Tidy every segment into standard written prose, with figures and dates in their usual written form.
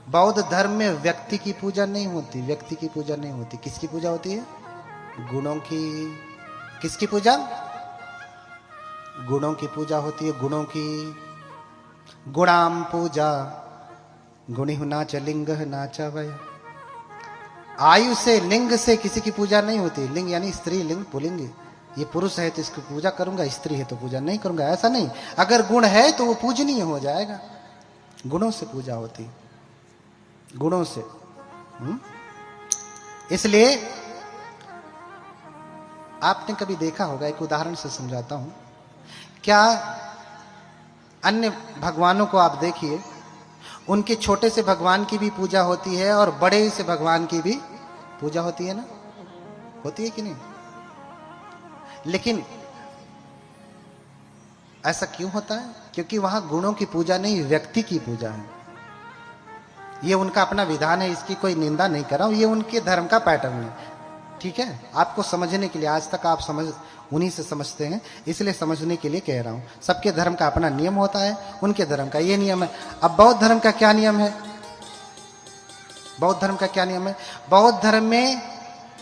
बौद्ध धर्म में व्यक्ति की पूजा नहीं होती, व्यक्ति की पूजा नहीं होती। किसकी पूजा होती है? गुणों की। किसकी पूजा? गुणों की पूजा होती है, गुणों की। गुणाम पूजा गुणी नाच लिंग नाच वय। आयु से, लिंग से किसी की पूजा नहीं होती। लिंग यानी स्त्री लिंग, पुलिंग। ये पुरुष है तो इसकी पूजा करूंगा, स्त्री है तो पूजा नहीं करूंगा, ऐसा नहीं। अगर गुण है तो वो पूजनीय हो जाएगा। गुणों से पूजा होती, गुणों से। इसलिए आपने कभी देखा होगा, एक उदाहरण से समझाता हूं। क्या अन्य भगवानों को आप देखिए, उनके छोटे से भगवान की भी पूजा होती है और बड़े से भगवान की भी पूजा होती है ना? होती है कि नहीं? लेकिन ऐसा क्यों होता है? क्योंकि वहां गुणों की पूजा नहीं, व्यक्ति की पूजा है। ये उनका अपना विधान है, इसकी कोई निंदा नहीं कर रहा हूं, ये उनके धर्म का पैटर्न है। ठीक है, आपको समझने के लिए, आज तक आप उन्हीं से समझते हैं, इसलिए समझने के लिए कह रहा हूं। सबके धर्म का अपना नियम होता है, उनके धर्म का ये नियम है। अब बौद्ध धर्म का क्या नियम है? बौद्ध धर्म का क्या नियम है? बौद्ध धर्म में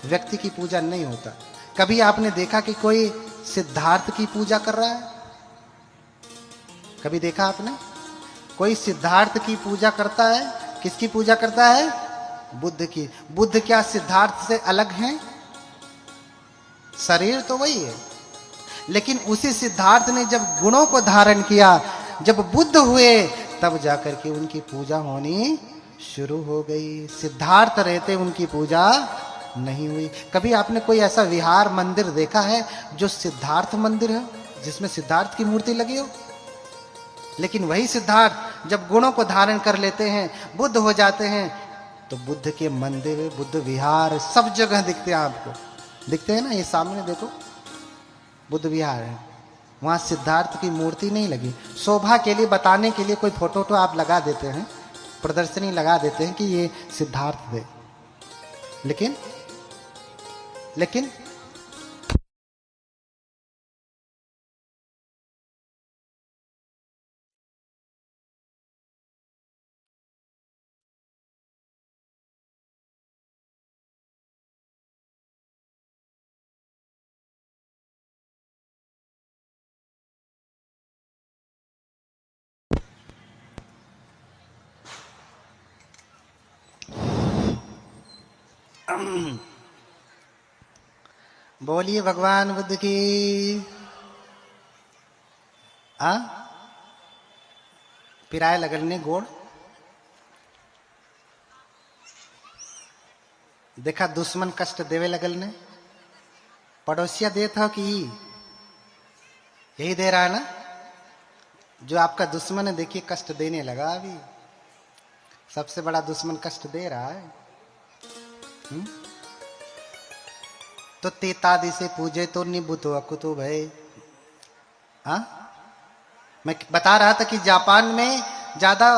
व्यक्ति की पूजा नहीं होता। कभी आपने देखा कि कोई सिद्धार्थ की पूजा कर रहा है? कभी देखा आपने? कोई सिद्धार्थ की पूजा करता है? किसकी पूजा करता है? बुद्ध की। बुद्ध क्या सिद्धार्थ से अलग हैं? शरीर तो वही है, लेकिन उसी सिद्धार्थ ने जब गुणों को धारण किया, जब बुद्ध हुए, तब जाकर के उनकी पूजा होनी शुरू हो गई। सिद्धार्थ रहते उनकी पूजा नहीं हुई। कभी आपने कोई ऐसा विहार मंदिर देखा है जो सिद्धार्थ मंदिर है, जिसमें सिद्धार्थ की मूर्ति लगी हो? लेकिन वही सिद्धार्थ जब गुणों को धारण कर लेते हैं, बुद्ध हो जाते हैं, तो बुद्ध के मंदिर, बुद्ध विहार सब जगह दिखते हैं आपको। दिखते हैं ना, ये सामने देखो बुद्ध विहार है, वहां सिद्धार्थ की मूर्ति नहीं लगी। शोभा के लिए, बताने के लिए कोई फोटो तो आप लगा देते हैं, प्रदर्शनी लगा देते हैं कि ये सिद्धार्थ है, लेकिन बोलिए भगवान बुद्ध की। आ पिराए लगने गोड़ देखा, दुश्मन कष्ट देवे लगल ने, पड़ोसिया दे था कि यही दे रहा है ना? जो आपका दुश्मन है, देखिए कष्ट देने लगा। अभी सबसे बड़ा दुश्मन कष्ट दे रहा है। तो तेतादि से पूजे तो निबुतो अकुतो भय। मैं बता रहा था कि जापान में ज्यादा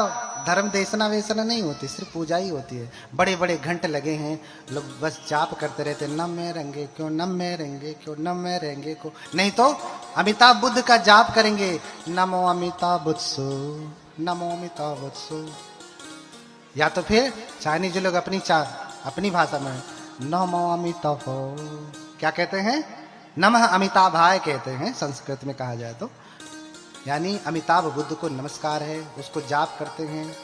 धर्म देशना वेसना नहीं होती, सिर्फ पूजा ही होती है। बड़े बड़े घंटे लगे हैं, लोग बस जाप करते रहते, नम में रहेंगे क्यों, नम में रहेंगे क्यों, नम में रहेंगे क्यों। नहीं तो अमिताभ बुद्ध का जाप करेंगे, नमो अमिताभ बुद्सु, नमो अमिताभ बुद्सु। या तो फिर चाइनीज लोग अपनी भाषा में नमो अमिताभ, क्या कहते हैं? नमः अमिताभाय कहते हैं, संस्कृत में कहा जाए तो। यानी अमिताभ बुद्ध को नमस्कार है, उसको जाप करते हैं।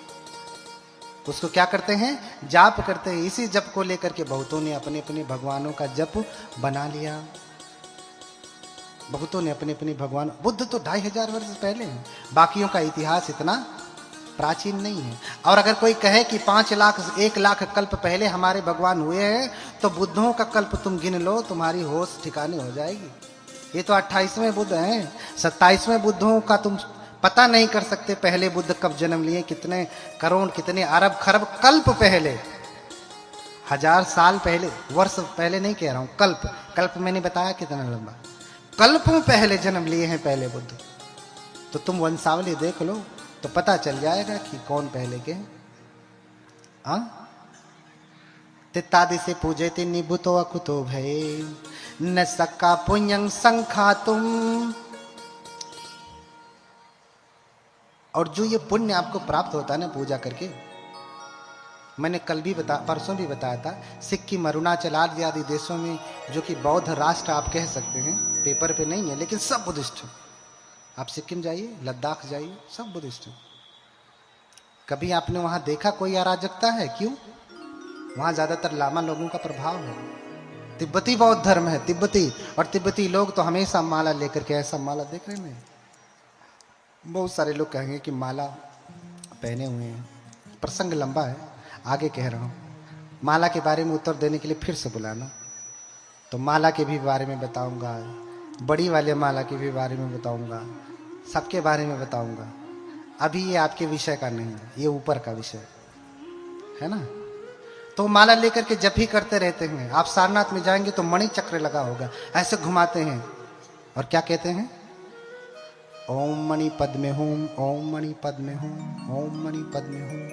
उसको क्या करते हैं? जाप करते हैं। इसी जप को लेकर के बहुतों ने अपने अपने भगवानों का जप बना लिया। बहुतों ने अपने अपने भगवान, बुद्ध तो 2500 वर्ष पहले हैं, बाकियों का इतिहास इतना प्राचीन नहीं है। और अगर कोई कहे कि 5 लाख 1 लाख कल्प पहले हमारे भगवान हुए हैं, तो बुद्धों का कल्प तुम गिन लो, तुम्हारी होश ठिकाने हो जाएगी। ये तो 28वें बुद्ध हैं, 27वें बुद्धों का तुम पता नहीं कर सकते पहले बुद्ध कब जन्म लिए, कितने करोड़, कितने अरब खरब कल्प पहले, 1000 साल पहले, वर्ष पहले नहीं कह रहा हूं, कल्प। कल्प मैंने बताया कितना लंबा, कल्पों पहले जन्म लिए हैं पहले बुद्ध। तो तुम वंशावली देख लो तो पता चल जाएगा कि कौन पहले के हैं। तित्तादि से पूजे थे निभुतो अकुतो भय, न सक्का पुण्यं संखातुम। और जो ये पुण्य आपको प्राप्त होता है ना पूजा करके, मैंने कल भी परसों भी बताया था, सिक्किम, अरुणाचल आदि देशों में जो कि बौद्ध राष्ट्र आप कह सकते हैं, पेपर पे नहीं है लेकिन सब बुद्धिस्ट हैं। आप सिक्किम जाइए, लद्दाख जाइए, सब बुद्धिस्ट हैं। कभी आपने वहां देखा कोई अराजकता है? क्यों? वहां ज्यादातर लामा लोगों का प्रभाव है। तिब्बती बौद्ध धर्म है, तिब्बती, और तिब्बती लोग तो हमेशा माला लेकर के, ऐसा माला देख रहे हैं, बहुत सारे लोग कहेंगे कि माला पहने हुए हैं। प्रसंग लंबा है, आगे कह रहा हूं। माला के बारे में उत्तर देने के लिए फिर से बुलाना, तो माला के भी बारे में बताऊंगा, बड़ी वाले माला के भी बारे में बताऊंगा, सबके बारे में बताऊंगा। अभी ये आपके विषय का नहीं है, ये ऊपर का विषय है ना। तो माला लेकर के जप ही करते रहते हैं। आप सारनाथ में जाएंगे तो मणि चक्र लगा होगा, ऐसे घुमाते हैं और क्या कहते हैं? ओम मणि पद्मे होम, ओम मणि पद्मे होम, ओम मणि पद्मे होम।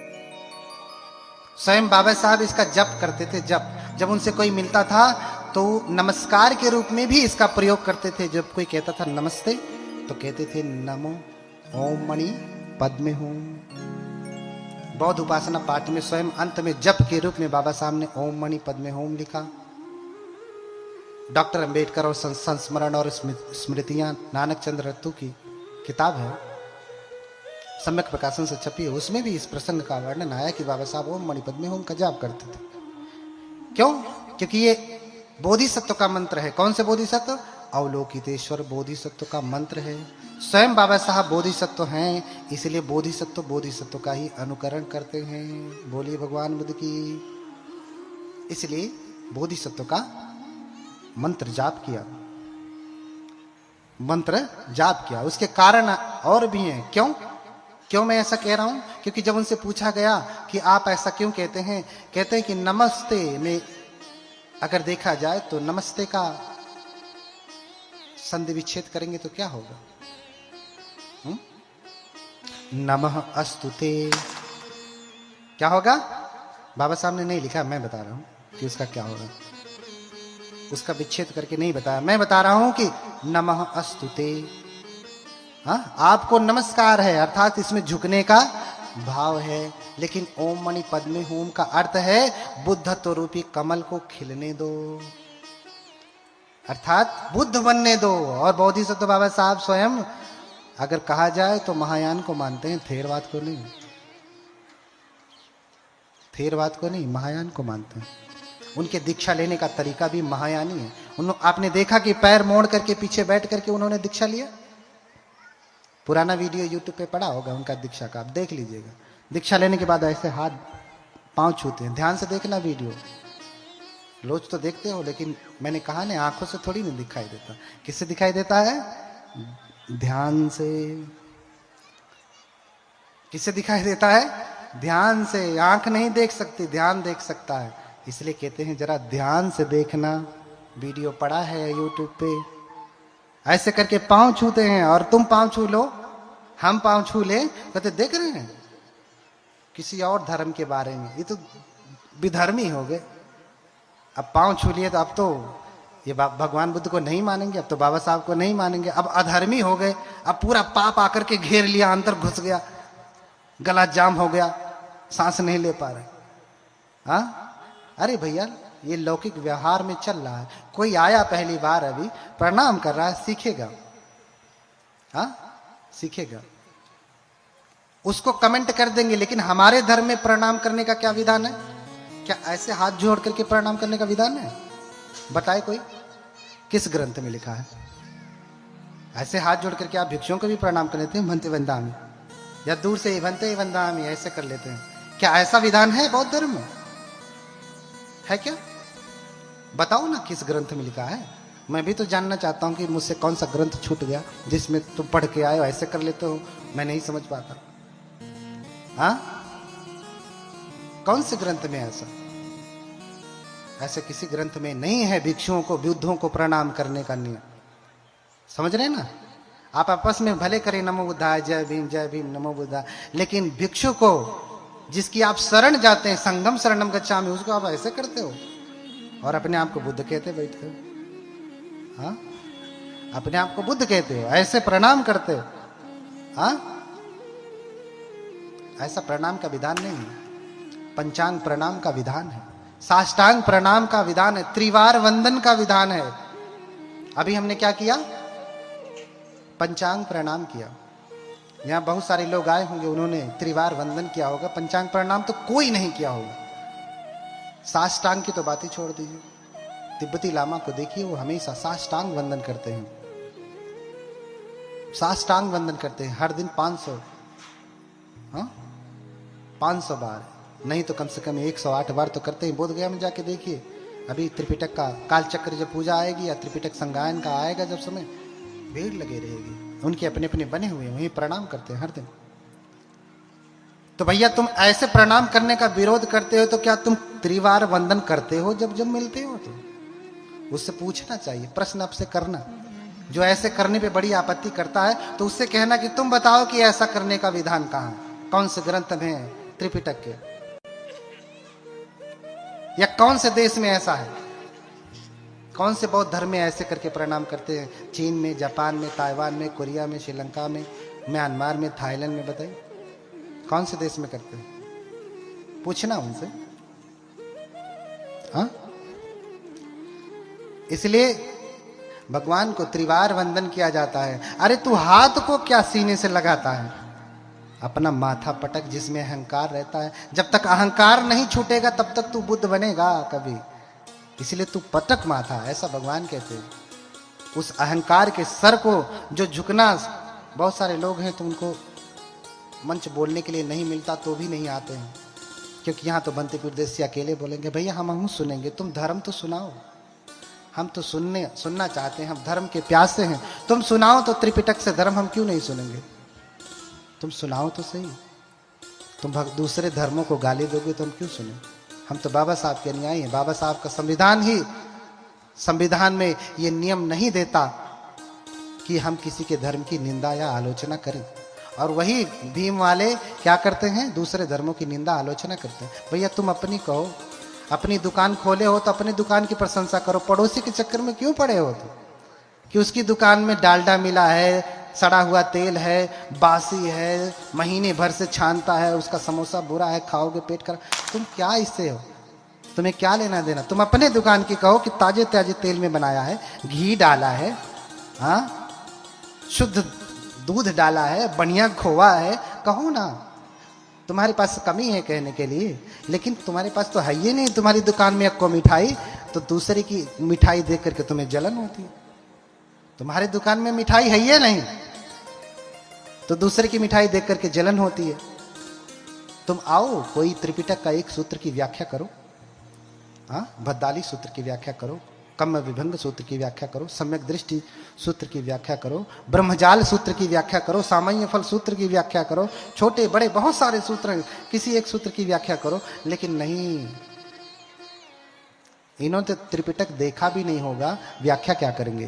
स्वयं बाबा साहब इसका जप करते थे। जब उनसे कोई मिलता था तो नमस्कार के रूप में भी इसका प्रयोग करते थे। जब कोई कहता था नमस्ते तो कहते थे नमो ओम मणि पद्मे होम। बौद्ध उपासना पाठ में स्वयं अंत में जप के रूप में बाबा साहब ने ओम मणि पद्मे होम लिखा। डॉक्टर अंबेडकर और संस्मरण और स्मृतियां नानक चंद्र रत्तू की किताब है, सम्यक प्रकाशन से छपी है, उसमें भी इस प्रसंग का वर्णन आया कि बाबा साहब ओम मणि पद्मे होम का जाप करते थे। क्यों? क्योंकि ये बोधिसत्व का मंत्र है। कौन से बोधिसत्व? अवलोकितेश्वर बोधिसत्व का मंत्र है। स्वयं बाबा साहब बोधिसत्व हैं, इसलिए बोधिसत्व का ही अनुकरण करते हैं। बोलिए भगवान बुद्ध की। इसलिए बोधिसत्व का मंत्र जाप किया, उसके कारण और भी हैं। क्यों मैं ऐसा कह रहा हूं? क्योंकि जब उनसे पूछा गया कि आप ऐसा क्यों कहते हैं, कहते हैं कि नमस्ते में अगर देखा जाए तो नमस्ते का संधि विच्छेद करेंगे तो क्या होगा? नमः अस्तुते क्या होगा? बाबा साहब ने नहीं लिखा, मैं बता रहा हूं कि उसका क्या होगा। उसका विच्छेद करके नहीं बताया, मैं बता रहा हूं कि नमः अस्तुते। हाँ, आपको नमस्कार है, अर्थात इसमें झुकने का भाव है। लेकिन ओम मणि पद्मे होम का अर्थ है बुद्धत्व रूपी कमल को खिलने दो, अर्थात बुद्ध बनने दो। और बोधिसत्व बाबा साहब स्वयं अगर कहा जाए तो महायान को मानते हैं, थेरवाद को नहीं, महायान को मानते हैं। उनके दीक्षा लेने का तरीका भी महायानी है। आपने देखा कि पैर मोड़ करके पीछे बैठ करके उन्होंने दीक्षा लिया। पुराना वीडियो यूट्यूब पे पड़ा होगा उनका दीक्षा का, आप देख लीजिएगा। दीक्षा लेने के बाद ऐसे हाथ पांव छूते हैं। ध्यान से देखना वीडियो। रोज तो देखते हो, लेकिन मैंने कहा ना, आंखों से थोड़ी नहीं दिखाई देता। किससे दिखाई देता है? ध्यान से। किससे दिखाई देता है? ध्यान से। आंख नहीं देख सकती, ध्यान देख सकता है। इसलिए कहते हैं जरा ध्यान से देखना। वीडियो पड़ा है यूट्यूब पे। ऐसे करके पांव छूते हैं, और तुम पांव छू लो, हम पांव छू ले, कहते देख रहे हैं किसी और धर्म के बारे में, ये तो विधर्मी हो गए। अब पांव छू लिए तो अब तो ये भगवान बुद्ध को नहीं मानेंगे, अब तो बाबा साहब को नहीं मानेंगे, अब अधर्मी हो गए। अब पूरा पाप आकर के घेर लिया, अंदर घुस गया, गला जाम हो गया, सांस नहीं ले पा रहे। हाँ, अरे भैया, ये लौकिक व्यवहार में चल रहा है। कोई आया पहली बार, अभी प्रणाम कर रहा है, सीखेगा। हाँ, सीखेगा। उसको कमेंट कर देंगे, लेकिन हमारे धर्म में प्रणाम करने का क्या विधान है? क्या ऐसे हाथ जोड़ करके प्रणाम करने का विधान है? बताए कोई, किस ग्रंथ में लिखा है? ऐसे हाथ जोड़ करके आप भिक्षुओं को भी प्रणाम कर लेते हैं, भंते वंदामी, या दूर से भंते वंदामी ऐसे कर लेते हैं। क्या ऐसा विधान है बौद्ध धर्म में? है क्या? बताओ ना, किस ग्रंथ में लिखा है? मैं भी तो जानना चाहता हूं कि मुझसे कौन सा ग्रंथ छूट गया जिसमें तुम पढ़ के आए हो, ऐसे कर लेते हो, मैं नहीं समझ पाता। हाँ, कौन से ग्रंथ में ऐसा? ऐसे किसी ग्रंथ में नहीं है भिक्षुओं को, बुद्धों को प्रणाम करने का नियम। समझ रहे ना? आप आपस में भले करें नमो बुद्धाय, जय भीम नमो बुद्धाय, लेकिन भिक्षु को जिसकी आप शरण जाते हैं, संगम शरणम गच्छामि, उसको आप ऐसे करते हो और अपने आप को बुद्ध कहते बैठते हो। हाँ, अपने आप को बुद्ध कहते हो, ऐसे प्रणाम करते हो। हाँ, ऐसा प्रणाम का विधान नहीं है। पंचांग प्रणाम का विधान है, साष्टांग प्रणाम का विधान है, त्रिवार वंदन का विधान है। अभी हमने क्या किया? पंचांग प्रणाम किया। यहां बहुत सारे लोग आए होंगे, उन्होंने त्रिवार वंदन किया होगा, पंचांग प्रणाम तो कोई नहीं किया होगा। साष्टांग की तो बात ही छोड़ दीजिए। तिब्बती लामा को देखिए, वो हमेशा साष्टांग वंदन करते हैं, साष्टांग वंदन करते हैं हर दिन 500 बार, नहीं तो कम से कम 108 बार तो करते हैं। बोध गया में जाके देखिए, अभी त्रिपिटक का कालचक्र जब पूजा आएगी या त्रिपिटक संगायन का आएगा जब समय, भीड़ लगे रहेगी, उनके अपने अपने बने हुए वहीं प्रणाम करते हैं हर दिन। तो भैया तुम ऐसे प्रणाम करने का विरोध करते हो तो क्या तुम त्रिवार वंदन करते हो जब जब मिलते हो? तो उससे पूछना चाहिए, प्रश्न आपसे करना। जो ऐसे करने पे बड़ी आपत्ति करता है तो उससे कहना कि तुम बताओ कि ऐसा करने का विधान कहां, कौन से ग्रंथ में है त्रिपिटक के, या कौन से देश में ऐसा है, कौन से बौद्ध धर्म में ऐसे करके प्रणाम करते हैं? चीन में, जापान में, ताइवान में, कोरिया में, श्रीलंका में, म्यांमार में, थाईलैंड में, बताइए कौन से देश में करते हैं? पूछना उनसे। हाँ, इसलिए भगवान को त्रिवार वंदन किया जाता है। अरे तू हाथ को क्या सीने से लगाता है? अपना माथा पटक, जिसमें अहंकार रहता है। जब तक अहंकार नहीं छूटेगा तब तक तू बुद्ध बनेगा कभी, इसलिए तू पटक माथा, ऐसा भगवान कहते हैं। उस अहंकार के सर को जो झुकना, बहुत सारे लोग हैं तो उनको मंच बोलने के लिए नहीं मिलता तो भी नहीं आते हैं, क्योंकि यहाँ तो बनते प्रदेश अकेले बोलेंगे भैया हम सुनेंगे, तुम धर्म तो सुनाओ, हम तो सुनना चाहते हैं, हम धर्म के प्यासे हैं, तुम सुनाओ तो त्रिपिटक से धर्म हम क्यों नहीं सुनेंगे? तुम सुनाओ तो सही। तुम दूसरे धर्मों को गाली दोगे तो हम क्यों सुने? हम तो बाबा साहब के अनुयायी हैं। बाबा साहब का संविधान में ये नियम नहीं देता कि हम किसी के धर्म की निंदा या आलोचना करें, और वही भीम वाले क्या करते हैं? दूसरे धर्मों की निंदा आलोचना करते हैं। भैया तुम अपनी कहो, अपनी दुकान खोले हो तो अपनी दुकान की प्रशंसा करो, पड़ोसी के चक्कर में क्यों पड़े हो? तो कि उसकी दुकान में डालडा मिला है, सड़ा हुआ तेल है, बासी है, महीने भर से छानता है, उसका समोसा बुरा है, खाओगे पेट कर। तुम क्या इससे हो? तुम्हें क्या लेना देना? तुम अपने दुकान की कहो कि ताजे ताजे तेल में बनाया है, घी डाला है, हाँ, शुद्ध दूध डाला है, बढ़िया खोआ है, कहो ना। तुम्हारे पास कमी है कहने के लिए, लेकिन तुम्हारे पास तो है ही नहीं। तुम्हारी दुकान में एक को मिठाई, तो दूसरे की मिठाई देख करके तुम्हें जलन होती है। तुम्हारी दुकान में मिठाई है ही नहीं, तो दूसरे की मिठाई देख करके जलन होती है। तुम आओ, कोई त्रिपिटक का एक सूत्र की व्याख्या करो, हाँ, भद्दाली सूत्र की व्याख्या करो, कम्म विभंग सूत्र की व्याख्या करो, सम्यक दृष्टि सूत्र की व्याख्या करो, ब्रह्मजाल सूत्र की व्याख्या करो, सामान्य फल सूत्र की व्याख्या करो, छोटे बड़े बहुत सारे सूत्र हैं, किसी एक सूत्र की व्याख्या करो। लेकिन नहीं, इन्होंने तो त्रिपिटक देखा भी नहीं होगा, व्याख्या क्या करेंगे?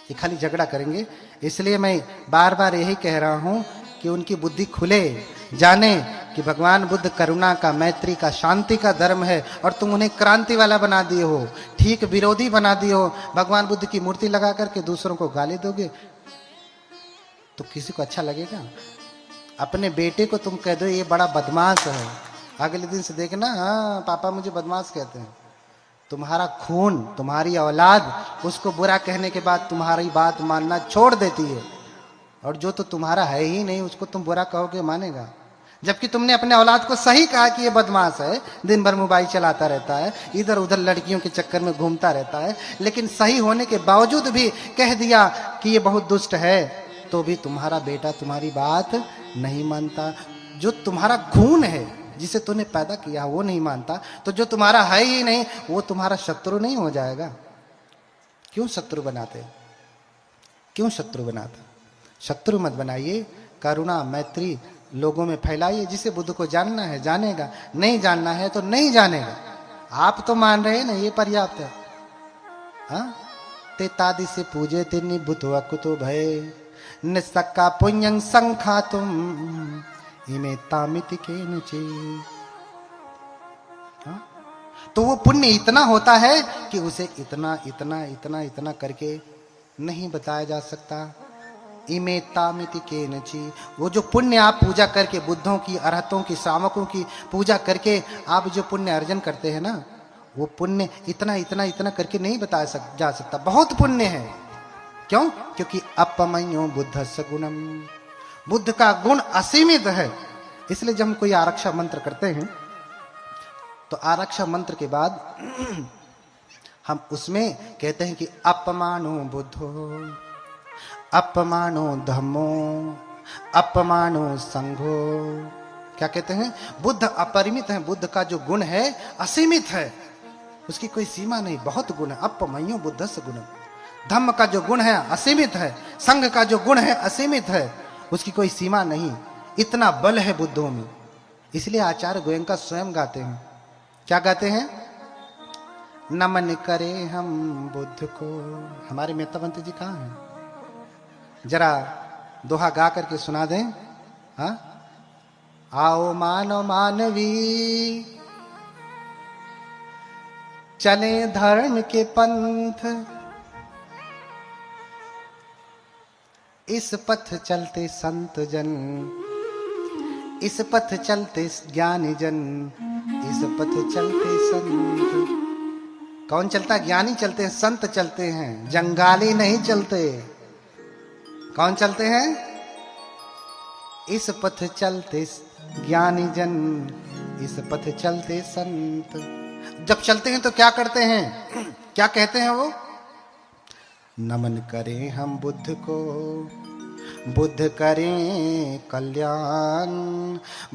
ये खाली झगड़ा करेंगे। इसलिए मैं बार बार यही कह रहा हूं कि उनकी बुद्धि खुले, जाने कि भगवान बुद्ध करुणा का, मैत्री का, शांति का धर्म है, और तुम उन्हें क्रांति वाला बना दिए हो, ठीक विरोधी बना दिए हो। भगवान बुद्ध की मूर्ति लगा करके दूसरों को गाली दोगे तो किसी को अच्छा लगेगा? अपने बेटे को तुम कह दो ये बड़ा बदमाश है, अगले दिन से देखना, हाँ पापा मुझे बदमाश कहते हैं। तुम्हारा खून, तुम्हारी औलाद उसको बुरा कहने के बाद तुम्हारी बात मानना छोड़ देती है, और जो तो तुम्हारा है ही नहीं उसको तुम बुरा कहोगे मानेगा? जबकि तुमने अपने औलाद को सही कहा कि ये बदमाश है, दिन भर मोबाइल चलाता रहता है, इधर उधर लड़कियों के चक्कर में घूमता रहता है, लेकिन सही होने के बावजूद भी कह दिया कि ये बहुत दुष्ट है, तो भी तुम्हारा बेटा तुम्हारी बात नहीं मानता। जो तुम्हारा खून है, जिसे तूने पैदा किया वो नहीं मानता, तो जो तुम्हारा है ही नहीं वो तुम्हारा शत्रु नहीं हो जाएगा? क्यों शत्रु बनाते? क्यों शत्रु बनाते? शत्रु मत बनाइए, करुणा मैत्री लोगों में फैलाइए। जिसे बुद्ध को जानना है जानेगा, नहीं जानना है तो नहीं जानेगा। आप तो मान रहे हैं ना, ये पर्याप्त है। हाँ, ते तादि से पूजे ते निभुत कुतो भय निस्सक्का पुण्यं संखातुम इमे तामिति के नचे। तो वो पुण्य इतना होता है कि उसे इतना इतना इतना इतना करके नहीं बताया जा सकता। इमे तामिति केनचि। वो जो पुण्य आप पूजा करके, बुद्धों की, अरहतों की, श्रावकों की पूजा करके आप जो पुण्य अर्जन करते हैं ना, वो पुण्य इतना इतना इतना करके नहीं जा सकता। बहुत पुण्य है। क्यों? क्योंकि अपमयो बुद्धस्य गुणम, बुद्ध का गुण असीमित है। इसलिए जब हम कोई आरक्षा मंत्र करते हैं तो आरक्षा मंत्र के बाद हम उसमें कहते हैं कि अपमानो बुद्धो, अपमानो धम्मो, अपमानो संघो। क्या कहते हैं? बुद्ध अपरिमित है। बुद्ध का जो गुण है असीमित है, उसकी कोई सीमा नहीं, बहुत गुण है। अपमयो बुद्धस्य गुणम। धम्म का जो गुण है असीमित है, संघ का जो गुण है असीमित है, उसकी कोई सीमा नहीं। इतना बल है बुद्धों में। इसलिए आचार्य गोयंका स्वयं गाते हैं। क्या गाते हैं? नमन करे हम बुद्ध को। हमारे मेहताबंत जी कहाँ हैं? जरा दोहा गा करके सुना दें। हाँ, आओ मानव मानवी चले धर्म के पंथ, इस पथ चलते संत जन, इस पथ चलते ज्ञानी जन, इस पथ चलते संत। कौन चलता? ज्ञानी चलते हैं, संत चलते हैं, जंगाली नहीं चलते। कौन चलते हैं? इस पथ चलते ज्ञानी जन, इस पथ चलते संत। जब चलते हैं तो क्या करते हैं? क्या कहते हैं वो? नमन करें हम बुद्ध को, बुद्ध करें कल्याण,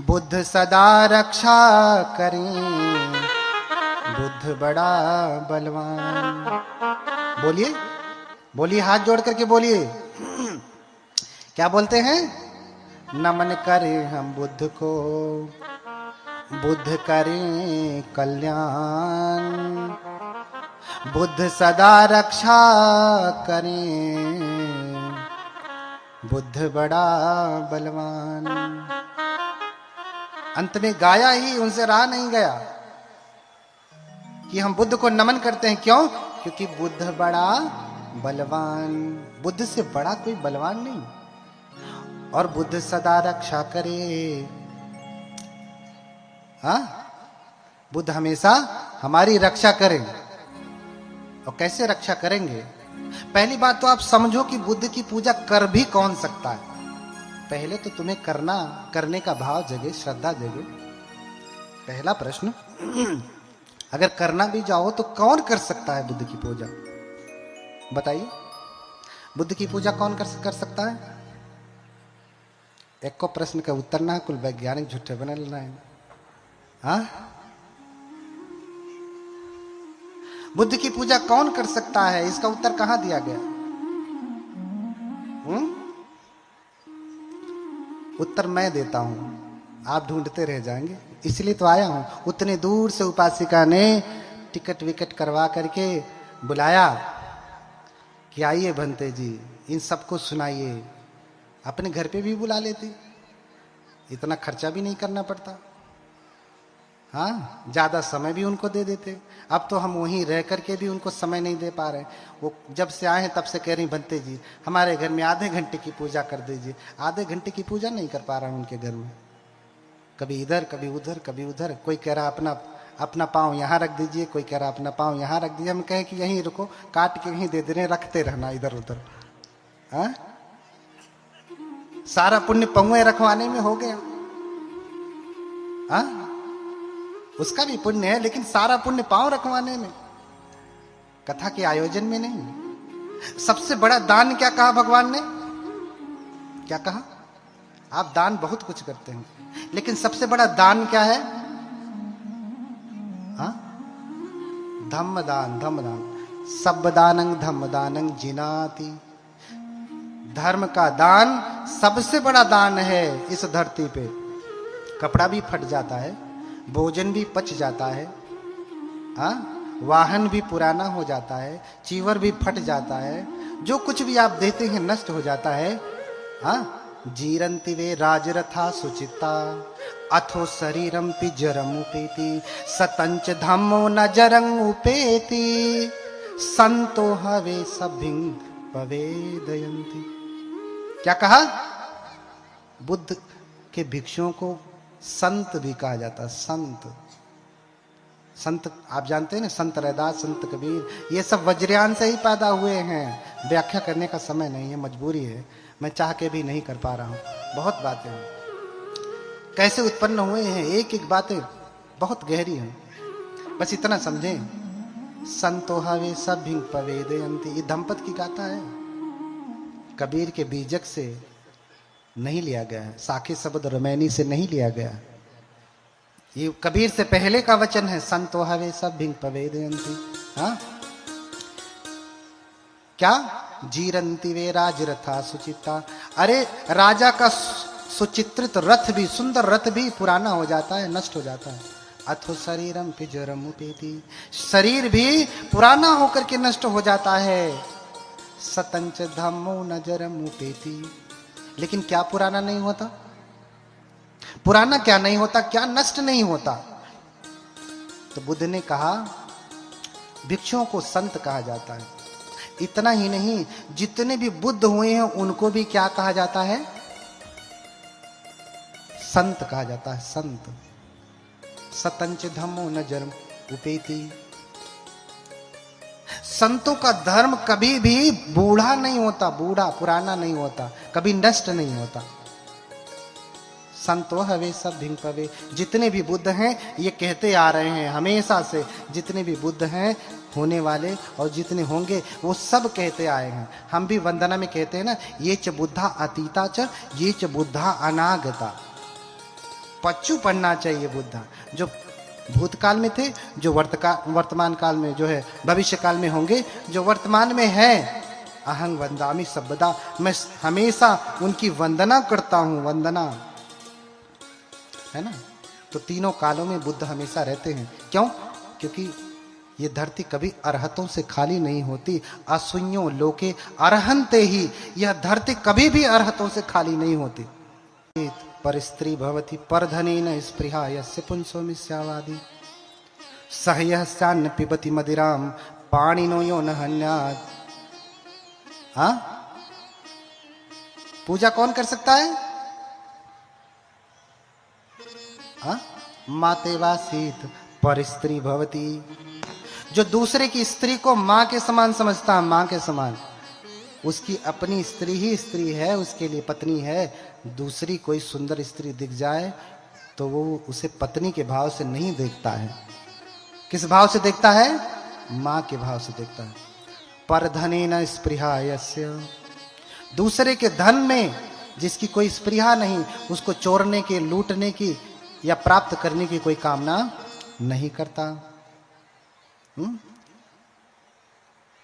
बुद्ध सदा रक्षा करें, बुद्ध बड़ा बलवान। बोलिए, बोलिए, हाथ जोड़ करके बोलिए। क्या बोलते हैं? नमन करें हम बुद्ध को, बुद्ध करें कल्याण, बुद्ध सदा रक्षा करें, बुद्ध बड़ा बलवान। अंत में गाया ही, उनसे रहा नहीं गया कि हम बुद्ध को नमन करते हैं। क्यों? क्योंकि बुद्ध बड़ा बलवान। बुद्ध से बड़ा कोई बलवान नहीं। और बुद्ध सदा रक्षा करे। हाँ, बुद्ध हमेशा हमारी रक्षा करें। और कैसे रक्षा करेंगे? पहली बात तो आप समझो कि बुद्ध की पूजा कर भी कौन सकता है। पहले तो तुम्हें करने का भाव जगे, श्रद्धा जगे। पहला प्रश्न। अगर करना भी जाओ तो कौन कर सकता है बुद्ध की पूजा? बताइए, बुद्ध की पूजा कौन कर सकता है? एक को प्रश्न का उत्तर ना, कुल वैज्ञानिक झूठे बने लेना है। हाँ, बुद्ध की पूजा कौन कर सकता है? इसका उत्तर कहां दिया गया? उत्तर मैं देता हूं, आप ढूंढते रह जाएंगे। इसलिए तो आया हूं। उतने दूर से उपासिका ने टिकट विकट करवा करके बुलाया कि आइए भंते जी, इन सबको सुनाइए। अपने घर पे भी बुला लेती, इतना खर्चा भी नहीं करना पड़ता। हाँ, ज्यादा समय भी उनको दे देते। अब तो हम वहीं रह करके भी उनको समय नहीं दे पा रहे। वो जब से आए हैं तब से कह रही, भंते जी हमारे घर में आधे घंटे की पूजा कर दीजिए। आधे घंटे की पूजा नहीं कर पा रहा हूं उनके घर में। कभी इधर, कभी उधर, कभी उधर। कोई कह रहा अपना पाँव यहाँ रख दीजिए, कोई कह रहा अपना पाँव यहाँ रख दीजिए। हम कहें कि यहीं रुको, काट के यहीं दे दे रहे, रखते रहना इधर उधर। हाँ, सारा पुण्य पहुए रखवाने में हो गया। हाँ, उसका भी पुण्य है, लेकिन सारा पुण्य पांव रखवाने में, कथा के आयोजन में नहीं। सबसे बड़ा दान क्या कहा भगवान ने? क्या कहा? आप दान बहुत कुछ करते हैं, लेकिन सबसे बड़ा दान क्या है? हाँ, धम्म दान। धम्म दान सब दानंग धम्म दानंग जिनाति। धर्म का दान सबसे बड़ा दान है इस धरती पे। कपड़ा भी फट जाता है, भोजन भी पच जाता है, हाँ, वाहन भी पुराना हो जाता है, चीवर भी फट जाता है, जो कुछ भी आप देते हैं नष्ट हो जाता है। हाँ, जीरंति वे राजरथा सुचिता अथो शरीरम पिजरम उपेति सतंच धम्मो न जरंग उपेति संतो हवे सभिंग पवेदयंती। क्या कहा? बुद्ध के भिक्षुओं को संत भी कहा जाता है। संत, संत आप जानते हैं ना, संत रैदास, संत कबीर, ये सब वज्रयान से ही पैदा हुए हैं। व्याख्या करने का समय नहीं है, मजबूरी है, मैं चाह के भी नहीं कर पा रहा हूं। बहुत बातें हैं, कैसे उत्पन्न हुए हैं, एक एक बातें बहुत गहरी हैं। बस इतना समझें, संतो हवे सब भिंग पवेदयंती, ये दंपत की गाथा है, कबीर के बीजक से नहीं लिया गया है, साखे शब्द रमैनी से नहीं लिया गया। ये कबीर से पहले का वचन है, संतो हवे सब भिंग पवेदयंती। हाँ, क्या? जीरंती वे राज रथा सुचिता। अरे राजा का सुचित्रित रथ भी, सुंदर रथ भी पुराना हो जाता है, नष्ट हो जाता है। अथो शरीरम पिजरम उपेति, शरीर भी पुराना होकर के नष्ट हो जाता है। सतंच धम्मो नजरम उपेति, लेकिन क्या पुराना नहीं होता? पुराना क्या नहीं होता, क्या नष्ट नहीं होता? तो बुद्ध ने कहा भिक्षुओं को संत कहा जाता है। इतना ही नहीं, जितने भी बुद्ध हुए हैं उनको भी क्या कहा जाता है? संत कहा जाता है, संत। सतंच धम्मो न जन्म उपेति, संतों का धर्म कभी भी बूढ़ा नहीं होता, बूढ़ा पुराना नहीं होता, कभी नष्ट नहीं होता। संतो हवे सब भिंग पवे, जितने भी बुद्ध हैं ये कहते आ रहे हैं हमेशा से, जितने भी बुद्ध हैं होने वाले और जितने होंगे वो सब कहते आए हैं। हम भी वंदना में कहते हैं ना, ये च बुद्धा अतीता च ये च बुद्धा अनागता। पच्चू पढ़ना चाहिए बुद्धा, जो भूतकाल में थे, जो वर्तमान काल में जो है, भविष्य काल में होंगे, जो वर्तमान में है। अहं वंदामि सबदा, मैं हमेशा उनकी वंदना करता हूं, वंदना है ना। तो तीनों कालों में बुद्ध हमेशा रहते हैं। क्यों? क्योंकि ये धरती कभी अरहतों से खाली नहीं होती। असुन्यो लोके अरहंते ही, यह धरती कभी भी अरहतों से खाली नहीं होती। पर स्त्री भवति परधनेन स्पृहा यस्य पुंसो मिथ्यावादी, सहयस्यान्न पिबति मदिराम पाणिनो यो न हन्यात्। हाँ, पूजा कौन कर सकता है? हाँ, मातेवासीत पर स्त्री भवति, जो दूसरे की स्त्री को मां के समान समझता है, मां के समान, उसकी अपनी स्त्री ही स्त्री है, उसके लिए पत्नी है। दूसरी कोई सुंदर स्त्री दिख जाए तो वो उसे पत्नी के भाव से नहीं देखता है। किस भाव से देखता है? मां के भाव से देखता है। परधनेन स्पृहा यस्य, दूसरे के धन में जिसकी कोई स्पृहा नहीं, उसको चोरने के, लूटने की या प्राप्त करने की कोई कामना नहीं करता।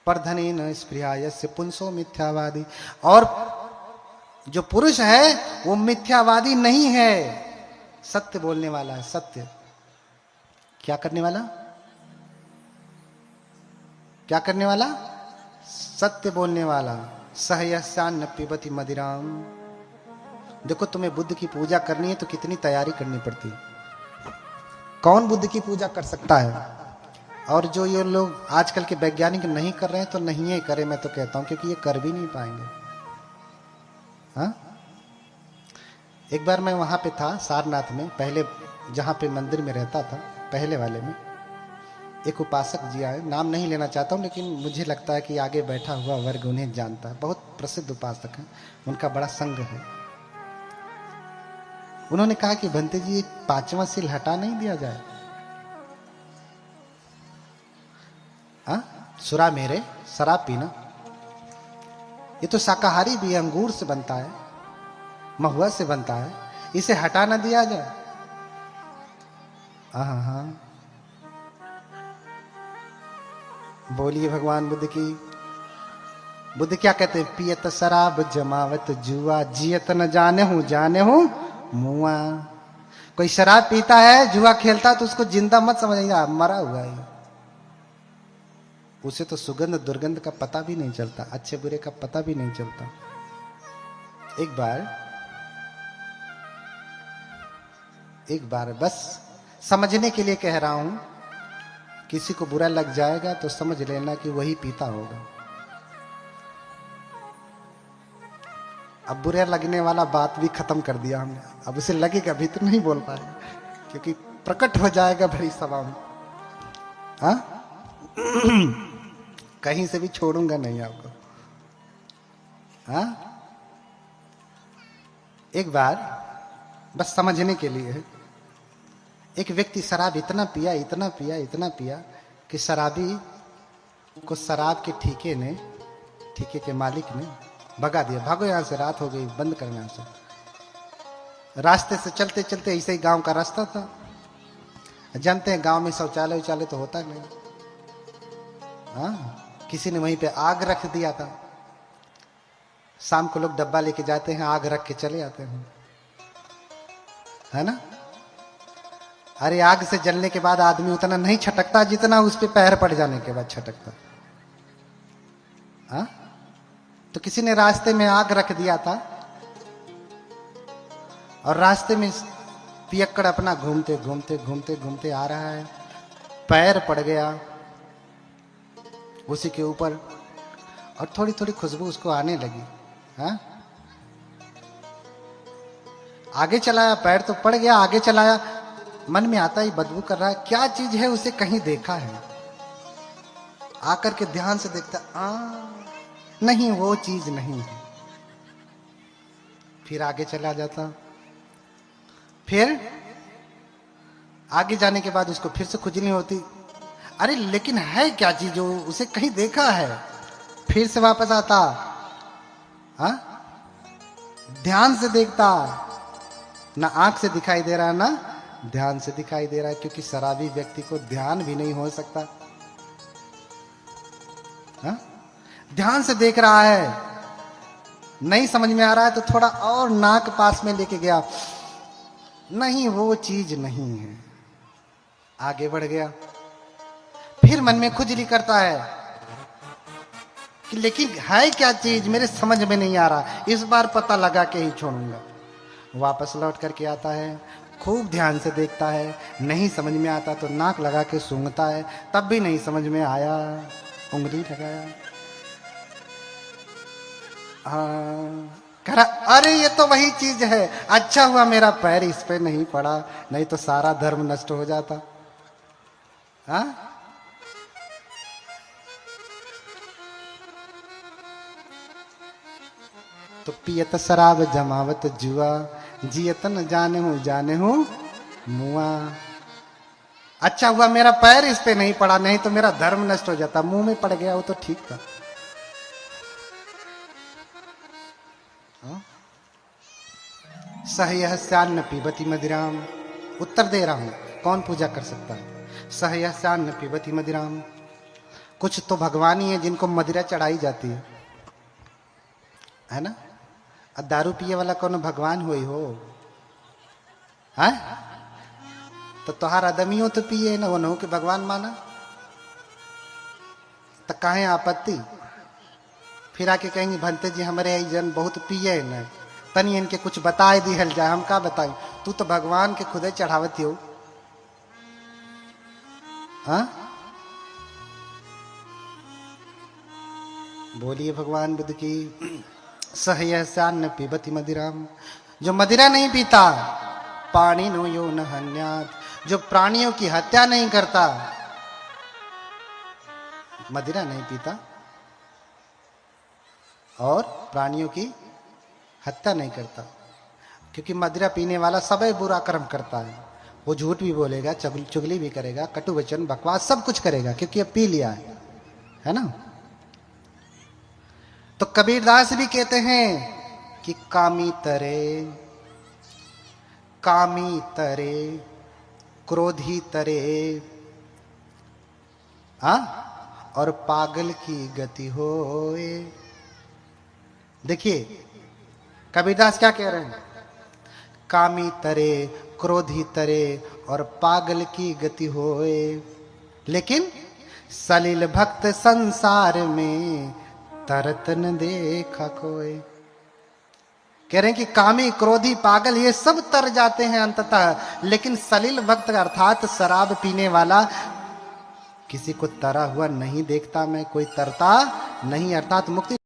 परधनेन स्पृहा यस्य पुंसो मिथ्यावादी, और जो पुरुष है वो मिथ्यावादी नहीं है, सत्य बोलने वाला है। सत्य क्या करने वाला? क्या करने वाला? सत्य बोलने वाला। सहयस्यान्न पिबति मदिराम। देखो, तुम्हें बुद्ध की पूजा करनी है तो कितनी तैयारी करनी पड़ती है। कौन बुद्ध की पूजा कर सकता है? और जो ये लोग आजकल के वैज्ञानिक नहीं कर रहे हैं तो नहीं है करें, मैं तो कहता हूं, क्योंकि ये कर भी नहीं पाएंगे। हाँ, एक बार मैं वहां पे था सारनाथ में, पहले जहां पे मंदिर में रहता था, पहले वाले में एक उपासक जी आए। नाम नहीं लेना चाहता हूं, लेकिन मुझे लगता है कि आगे बैठा हुआ वर्ग उन्हें जानता है। बहुत प्रसिद्ध उपासक है, उनका बड़ा संघ है। उन्होंने कहा कि भंते जी, 5वां सील हटा नहीं दिया जाए? सुरा मेरे, शराब पीना, ये तो शाकाहारी भी है, अंगूर से बनता है, महुआ से बनता है, इसे हटा ना दिया जाए? हाँ, बोलिए भगवान बुद्ध की। बुद्ध क्या कहते हैं? पियत शराब जमावत जुआ, जियत न जाने हूं मुआ। कोई शराब पीता है, जुआ खेलता, तो उसको जिंदा मत समझिएगा, मरा हुआ है। उसे तो सुगंध दुर्गंध का पता भी नहीं चलता, अच्छे बुरे का पता भी नहीं चलता। एक बार बस समझने के लिए कह रहा हूं, किसी को बुरा लग जाएगा तो समझ लेना कि वही पीता होगा। अब बुरे लगने वाला बात भी खत्म कर दिया हमने। अब उसे लगेगा अभी तो नहीं बोल पाएगा, क्योंकि प्रकट हो जाएगा भरी सभा में। हाँ कहीं से भी छोड़ूंगा नहीं आपको। हाँ एक बार बस समझने के लिए, एक व्यक्ति शराब इतना पिया इतना पिया इतना पिया कि शराबी को शराब के ठेके के मालिक ने भगा दिया, भागो यहां से, रात हो गई, बंद करना यहां से। रास्ते से चलते चलते, ऐसे ही गांव का रास्ता था, जानते हैं गांव में शौचालय उचालय तो होता नहीं। हाँ किसी ने वहीं पे आग रख दिया था। शाम को लोग डब्बा लेके जाते हैं, आग रख के चले आते हैं, है ना। अरे आग से जलने के बाद आदमी उतना नहीं छटकता जितना उस पे पैर पड़ जाने के बाद छटकता। हाँ तो किसी ने रास्ते में आग रख दिया था, और रास्ते में पियक्कड़ अपना घूमते घूमते घूमते घूमते आ रहा है, पैर पड़ गया उसी के ऊपर, और थोड़ी थोड़ी खुशबू उसको आने लगी। हाँ आगे चलाया, पैर तो पड़ गया, आगे चलाया, मन में आता ही बदबू कर रहा है, क्या चीज है, उसे कहीं देखा है। आकर के ध्यान से देखता, नहीं वो चीज नहीं है। फिर आगे चला जाता, फिर आगे जाने के बाद उसको फिर से खुजली होती, अरे लेकिन है क्या चीज जो उसे कहीं देखा है। फिर से वापस आता, ध्यान से देखता, ना आंख से दिखाई दे रहा ना ध्यान से दिखाई दे रहा है, क्योंकि शराबी व्यक्ति को ध्यान भी नहीं हो सकता। हा? ध्यान से देख रहा है, नहीं समझ में आ रहा है तो थोड़ा और नाक पास में लेके गया, नहीं वो चीज नहीं है। आगे बढ़ गया, फिर मन में खुजली करता है कि लेकिन है क्या चीज, मेरे समझ में नहीं आ रहा, इस बार पता लगा के ही छोड़ूंगा। वापस लौट करके आता है, खूब ध्यान से देखता है, नहीं समझ में आता तो नाक लगा के सूंघता है, तब भी नहीं समझ में आया, उंगली लगाया, कह रहा अरे ये तो वही चीज है, अच्छा हुआ मेरा पैर इस पे नहीं पड़ा, नहीं तो सारा धर्म नष्ट हो जाता। हाँ तो पियत शराब जमावत जुआ, जियत न जाने हूं मुआ। अच्छा हुआ मेरा पैर इस पे नहीं पड़ा, नहीं तो मेरा धर्म नष्ट हो जाता। मुंह में पड़ गया वो तो ठीक था। सहयस्यान्न पिबती मदिराम, उत्तर दे रहा हूं, कौन पूजा कर सकता है। सहयस्यान्न पिबती मदिराम, कुछ तो भगवान ही है जिनको मदिरा चढ़ाई जाती है ना। अब दारू पिए वाला कौन भगवान हो, है? तो तोहार आदमियों तो पिए ना, वो के भगवान माना, तो काहे आपत्ति। फिर आके कहेंगे भंते जी हमारे जन बहुत पिए न, तनी इनके कुछ बताए दिहल जाए। हम का बताई, तू तो भगवान के खुदे चढ़ावती हो। हाँ बोलिए भगवान बुद्ध की। सहयस्यान्न पिबती मदिराम, जो मदिरा नहीं पीता, पानी नो यो न हन्यात, जो प्राणियों की हत्या नहीं करता, मदिरा नहीं पीता और प्राणियों की हत्या नहीं करता। क्योंकि मदिरा पीने वाला सब बुरा कर्म करता है, वो झूठ भी बोलेगा, चुगली भी करेगा, कटु वचन बकवास सब कुछ करेगा, क्योंकि अब पी लिया है ना। तो कबीरदास भी कहते हैं कि कामी तरे क्रोधी तरे, और पागल की गति होए। देखिए कबीरदास क्या कह रहे हैं, कामी तरे क्रोधी तरे और पागल की गति होए, लेकिन सलिल भक्त संसार में तरत न देखा कोई। कह रहे हैं कि कामी क्रोधी पागल ये सब तर जाते हैं अंततः, लेकिन सलिल भक्त अर्थात शराब पीने वाला किसी को तरा हुआ नहीं देखता मैं, कोई तरता नहीं, अर्थात मुक्ति